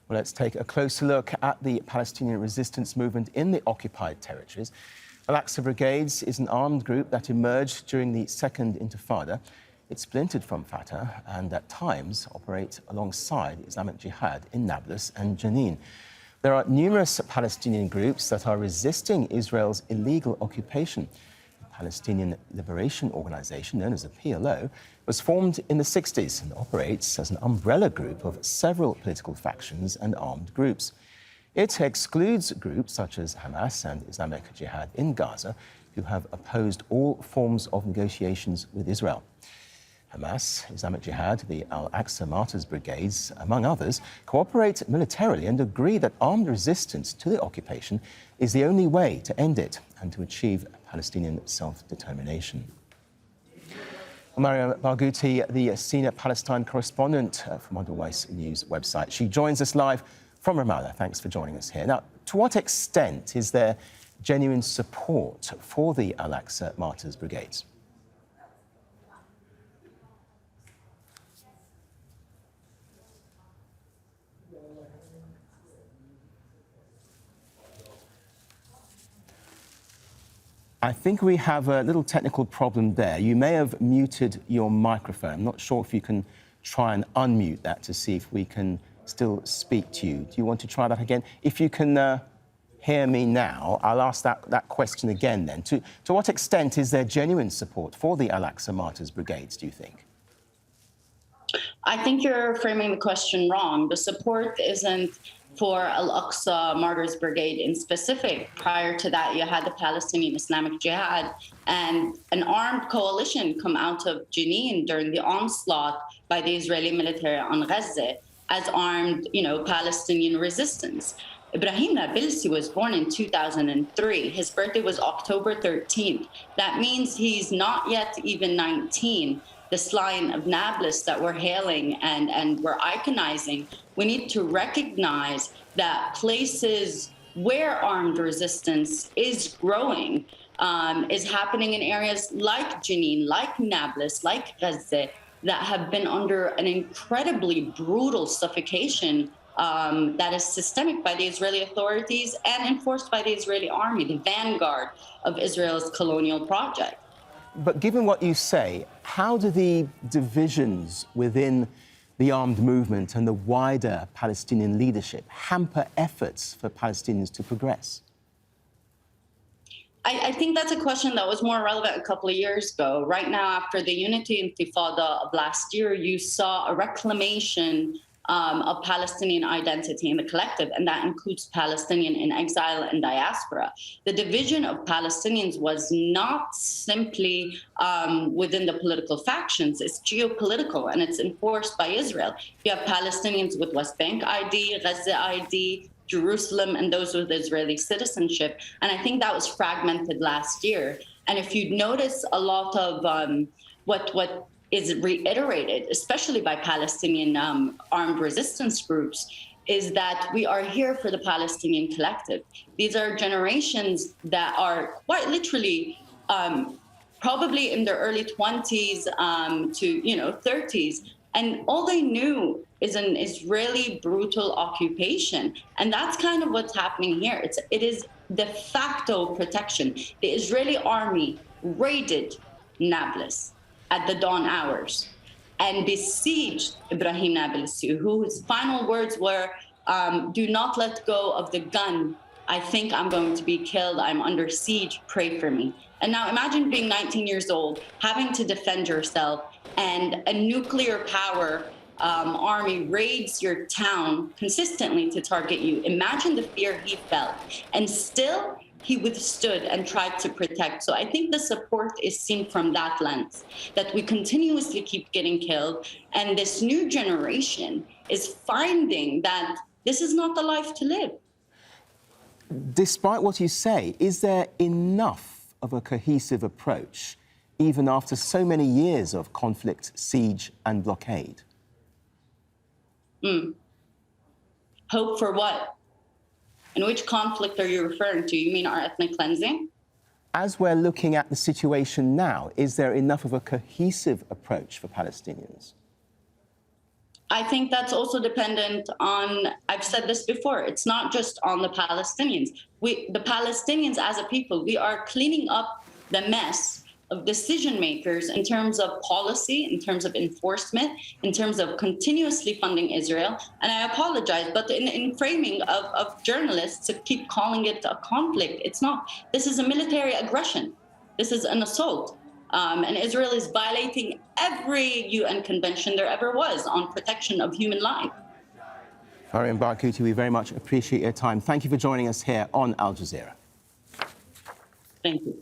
Well, let's take a closer look at the Palestinian resistance movement in the occupied territories. Al-Aqsa Brigades is an armed group that emerged during the Second Intifada. It splintered from Fatah and at times operates alongside Islamic Jihad in Nablus and Jenin. There are numerous Palestinian groups that are resisting Israel's illegal occupation. The Palestine Liberation Organization, known as the PLO, was formed in the 60s and operates as an umbrella group of several political factions and armed groups. It excludes groups such as Hamas and Islamic Jihad in Gaza, who have opposed all forms of negotiations with Israel. Hamas, Islamic Jihad, the Al-Aqsa Martyrs Brigades, among others, cooperate militarily and agree that armed resistance to the occupation is the only way to end it and to achieve Palestinian self-determination. Mariam Barghouti, the senior Palestine correspondent from Otherwise News website. She joins us live from Ramallah. Thanks for joining us here. Now, to what extent is there genuine support for the Al-Aqsa Martyrs Brigades? I think we have a little technical problem there. You may have muted your microphone. I'm not sure if you can try and unmute that to see if we can still speak to you. Do you want to try that again? If you can hear me now, I'll ask that question again then. To what extent is there genuine support for the Al-Aqsa Martyrs Brigades, do you think? I think you're framing the question wrong. The support isn't for Al-Aqsa Martyrs Brigade in specific. Prior to that, you had the Palestinian Islamic Jihad and an armed coalition come out of Jenin during the onslaught by the Israeli military on Gaza as armed, Palestinian resistance. Ibrahim Nablus was born in 2003. His birthday was October 13th. That means he's not yet even 19. This line of Nablus that we're hailing and we're iconizing, we need to recognize that places where armed resistance is growing is happening in areas like Jenin, like Nablus, like Gaza, that have been under an incredibly brutal suffocation that is systemic by the Israeli authorities and enforced by the Israeli army, the vanguard of Israel's colonial project. But given what you say, how do the divisions within the armed movement and the wider Palestinian leadership hamper efforts for Palestinians to progress? I think that's a question that was more relevant a couple of years ago. Right now, after the Unity Intifada of last year, you saw a reclamation of Palestinian identity in the collective, and that includes Palestinian in exile and diaspora. The division of Palestinians was not simply within the political factions, it's geopolitical and it's enforced by Israel. You have Palestinians with West Bank ID, Gaza ID, Jerusalem, and those with Israeli citizenship. And I think that was fragmented last year. And if you notice, a lot of what is reiterated, especially by Palestinian armed resistance groups, is that we are here for the Palestinian collective. These are generations that are quite literally probably in their early 20s to 30s, and all they knew is an Israeli brutal occupation. And that's kind of what's happening here. It is de facto protection. The Israeli army raided Nablus at the dawn hours and besieged Ibrahim Nablus, whose final words were, do not let go of the gun. I think I'm going to be killed. I'm under siege. Pray for me. And now imagine being 19 years old, having to defend yourself, and a nuclear power army raids your town consistently to target you. Imagine the fear he felt. And still, he withstood and tried to protect. So I think the support is seen from that lens, that we continuously keep getting killed. And this new generation is finding that this is not the life to live. Despite what you say, is there enough of a cohesive approach, even after so many years of conflict, siege and blockade? Hope for what? And which conflict are you referring to? You mean our ethnic cleansing? As we're looking at the situation now, is there enough of a cohesive approach for Palestinians? I think that's also dependent on, I've said this before, it's not just on the Palestinians. The Palestinians as a people, we are cleaning up the mess of decision makers in terms of policy, in terms of enforcement, in terms of continuously funding Israel. And I apologize, but in framing of journalists to keep calling it a conflict, it's not. This is a military aggression. This is an assault. And Israel is violating every UN convention there ever was on protection of human life. Farian Barghouti, we very much appreciate your time. Thank you for joining us here on Al Jazeera. Thank you.